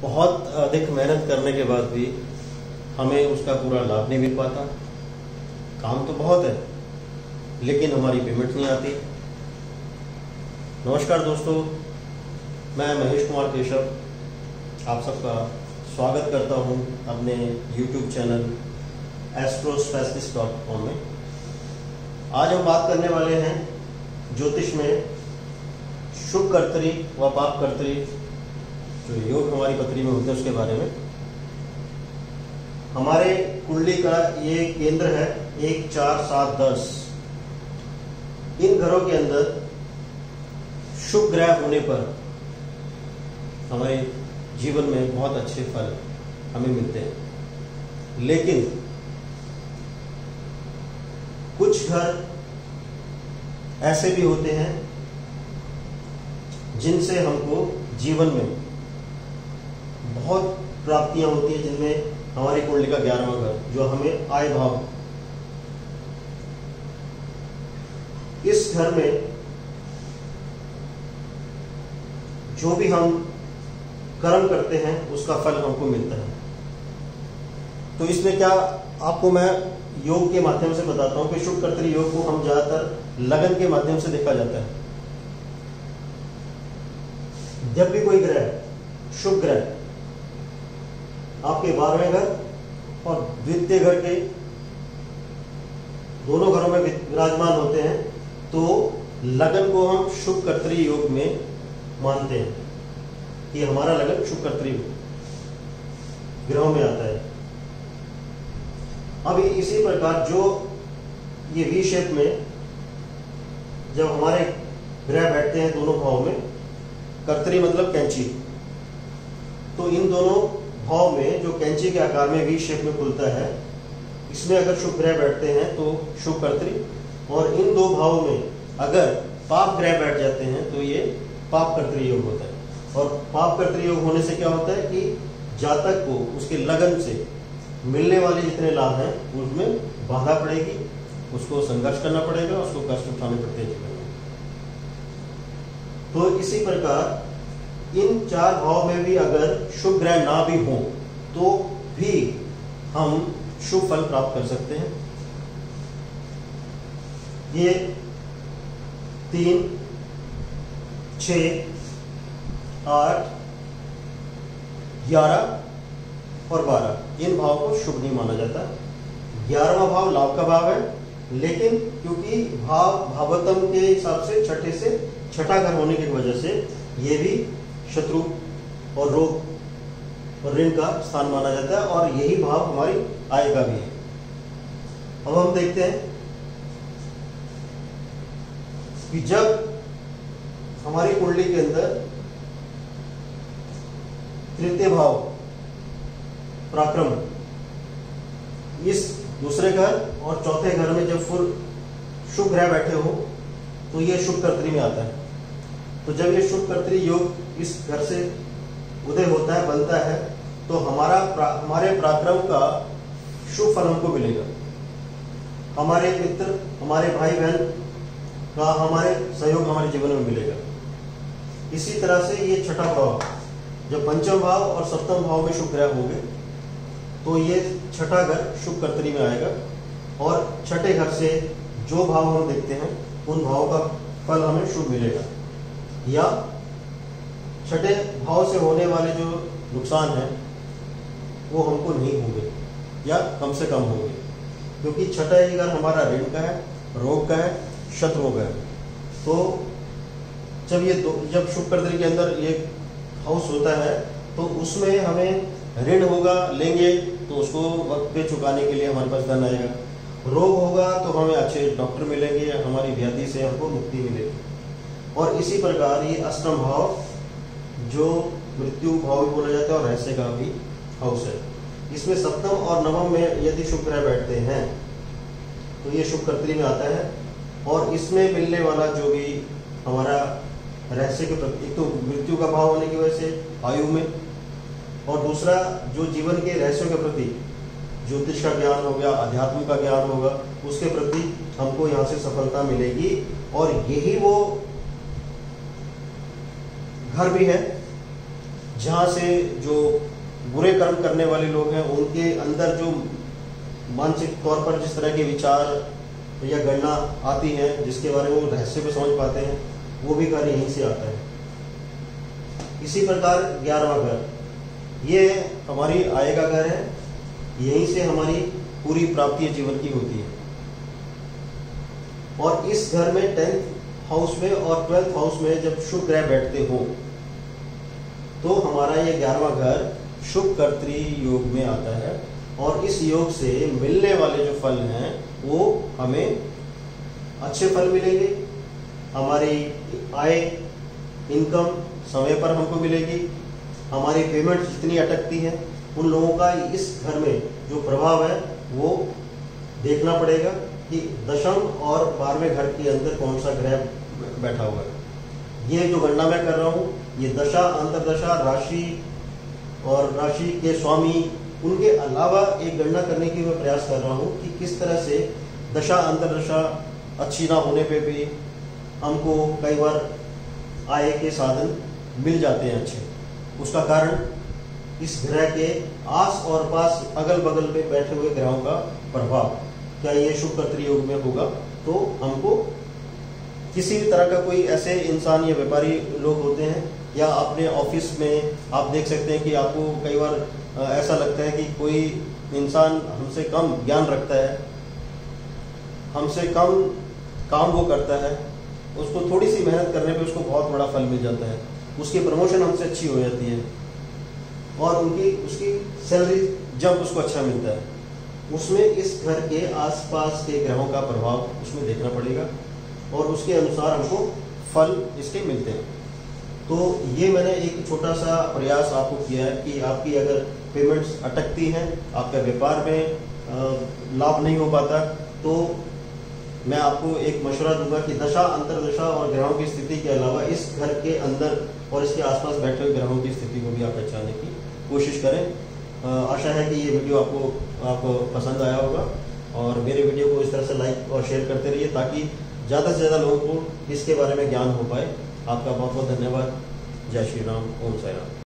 बहुत अधिक मेहनत करने के बाद भी हमें उसका पूरा लाभ नहीं मिल पाता। काम तो बहुत है लेकिन हमारी पेमेंट नहीं आती। नमस्कार दोस्तों, मैं महेश कुमार केशव आप सबका स्वागत करता हूं अपने YouTube चैनल astrospecialist.com में। आज हम बात करने वाले हैं ज्योतिष में शुभ कर्तरी व पाप कर्तरी जो योग हमारी पत्री में होते हैं उसके बारे में। हमारे कुंडली का ये केंद्र है 1, 4, 7, 10। इन घरों के अंदर शुभ ग्रह होने पर हमारे जीवन में बहुत अच्छे फल हमें मिलते हैं। लेकिन कुछ घर ऐसे भी होते हैं जिनसे हमको जीवन में बहुत प्राप्तियां होती है, जिनमें हमारी कुंडली का 11वां घर जो हमें आय भाव, इस घर में जो भी हम कर्म करते हैं उसका फल हमको मिलता है। तो इसमें क्या आपको मैं योग के माध्यम से बताता हूं कि शुभ कर्तरी योग को हम ज्यादातर लगन के माध्यम से देखा जाता है। जब भी कोई ग्रह शुभ ग्रह आपके 12वें घर और द्वितीय घर के दोनों घरों में विराजमान होते हैं तो लगन को हम शुभ कर्तरी योग में मानते हैं कि हमारा लगन शुभ कर्तरी ग्रहों में आता है। अब इसी प्रकार जो ये वी शेप में जब हमारे ग्रह बैठते हैं दोनों भाव में, कर्तरी मतलब कैंची, तो इन दोनों भाव में जो कैंची के आकार में वी शेप में खुलता है, इसमें अगर शुभ ग्रह बैठते हैं तो शुभ कर्तरी, और इन दो भावों में अगर पाप ग्रह बैठ जाते हैं तो ये पाप कर्तरी योग होता है। और पाप कर्तरी योग होने से क्या होता है कि जातक को उसके लगन से मिलने वाले जितने लाभ हैं उसमें बाधा पड़ेगी, उसको संघर्ष करना पड़ेगा, उसको कष्ट उठाने पड़ते हैं जीवन में। तो इसी प्रकार इन 4 भाव में भी अगर शुभ ग्रह ना भी हो तो भी हम शुभ फल प्राप्त कर सकते हैं। ये 3, 6, 8, 11 और 12 इन भाव को शुभ नहीं माना जाता। 11वां भाव लाभ का भाव है, लेकिन क्योंकि भावतम के हिसाब से छठा घर होने की वजह से ये भी शत्रु और रोग और ऋण का स्थान माना जाता है, और यही भाव हमारी आय का भी है। अब हम देखते हैं कि जब हमारी कुंडली के अंदर तृतीय भाव पराक्रम इस दूसरे घर और चौथे घर में जब फुल शुभ ग्रह बैठे हो तो ये शुभ कर्तरी में आता है। तो जब ये शुभ कर्तरी योग इस घर से उदय होता है, बनता है, तो हमारे पराक्रम का शुभ फल हमको मिलेगा। हमारे मित्र, हमारे भाई बहन का हमारे सहयोग हमारे जीवन में मिलेगा। इसी तरह से ये छठा भाव, जब पंचम भाव और सप्तम भाव में शुभ ग्रह होंगे तो ये छठा घर शुभ कर्तरी में आएगा, और छठे घर से जो भाव हम देखते हैं उन भावों का फल हमें शुभ मिलेगा, या छठे भाव से होने वाले जो नुकसान है वो हमको नहीं होंगे या कम से कम होंगे, क्योंकि छठा ही घर हमारा ऋण का है, रोग का है, शत्रुओं का है। तो जब शुभ कर्तरी के अंदर ये हाउस होता है तो उसमें हमें ऋण होगा, लेंगे तो उसको वक्त पे चुकाने के लिए हमारे पास धन आएगा। रोग होगा तो हमें अच्छे डॉक्टर मिलेंगे, हमारी व्याधि से हमको मुक्ति मिलेगी। और इसी प्रकार ये अष्टम भाव जो मृत्यु भाव भी बोला जाता है और रहस्य का भी हाउस है, इसमें सप्तम और नवम में यदि शुभ ग्रह बैठते हैं तो ये शुभ कर्तरी में आता है। और इसमें मिलने वाला जो भी हमारा रहस्य के प्रति, एक तो मृत्यु का भाव होने की वजह से आयु में, और दूसरा जो जीवन के रहस्यों के प्रति ज्योतिष का ज्ञान हो गया, अध्यात्म का ज्ञान होगा, उसके प्रति हमको यहाँ से सफलता मिलेगी। और यही वो घर भी है जहाँ से जो बुरे कर्म करने वाले लोग हैं उनके अंदर जो मानसिक तौर पर जिस तरह के विचार या गणना आती है, जिसके बारे में वो रहस्य को समझ पाते हैं, वो भी कार्य यहीं से आता है। इसी प्रकार 11वां घर, ये हमारी आय का घर है। यहीं से हमारी पूरी प्राप्ति जीवन की होती है। और इस घर में 10th हाउस में और 12th हाउस में जब शुभ ग्रह बैठते हो तो हमारा ये 11वां घर शुभ कर्तरी योग में आता है। और इस योग से मिलने वाले जो फल हैं वो हमें अच्छे फल मिलेंगे। हमारी आय, इनकम समय पर हमको मिलेगी। हमारी पेमेंट जितनी अटकती है उन लोगों का इस घर में जो प्रभाव है वो देखना पड़ेगा कि दशम और 12वें घर के अंदर कौन सा ग्रह बैठा हुआ है। ये जो गणना मैं कर रहा हूँ, ये दशा, अंतरदशा, राशि और राशि के स्वामी, उनके अलावा एक गणना करने की मैं प्रयास कर रहा हूँ कि किस तरह से दशा अंतरदशा अच्छी ना होने पे भी हमको कई बार आय के साधन मिल जाते हैं अच्छे। उसका कारण इस ग्रह के आस और पास अगल बगल में बैठे हुए ग्रहों का प्रभाव, क्या ये शुभ कर्तरी योग में होगा तो हमको किसी भी तरह का कोई ऐसे इंसान या व्यापारी लोग होते हैं या अपने ऑफिस में आप देख सकते हैं कि आपको कई बार ऐसा लगता है कि कोई इंसान हमसे कम ज्ञान रखता है, हमसे कम काम वो करता है, उसको थोड़ी सी मेहनत करने पे उसको बहुत बड़ा फल मिल जाता है, उसकी प्रमोशन हमसे अच्छी हो जाती है और उसकी सैलरी जब उसको अच्छा मिलता है। उसमें इस घर के आसपास के ग्रहों का प्रभाव उसमें देखना पड़ेगा और उसके अनुसार हमको फल इसके मिलते हैं। तो ये मैंने एक छोटा सा प्रयास आपको किया है कि आपकी अगर पेमेंट्स अटकती हैं, आपका व्यापार में लाभ नहीं हो पाता, तो मैं आपको एक मशवरा दूंगा कि दशा, अंतरदशा और ग्रहों की स्थिति के अलावा इस घर के अंदर और इसके आसपास बैठे हुए ग्रहों की स्थिति को भी आप पहचानने की कोशिश करें। आशा है कि ये वीडियो आपको पसंद आया होगा और मेरे वीडियो को इस तरह से लाइक और शेयर करते रहिए ताकि ज़्यादा से ज़्यादा लोगों को इसके बारे में ज्ञान हो पाए। आपका बहुत बहुत धन्यवाद। जय श्री राम। ओम साई राम।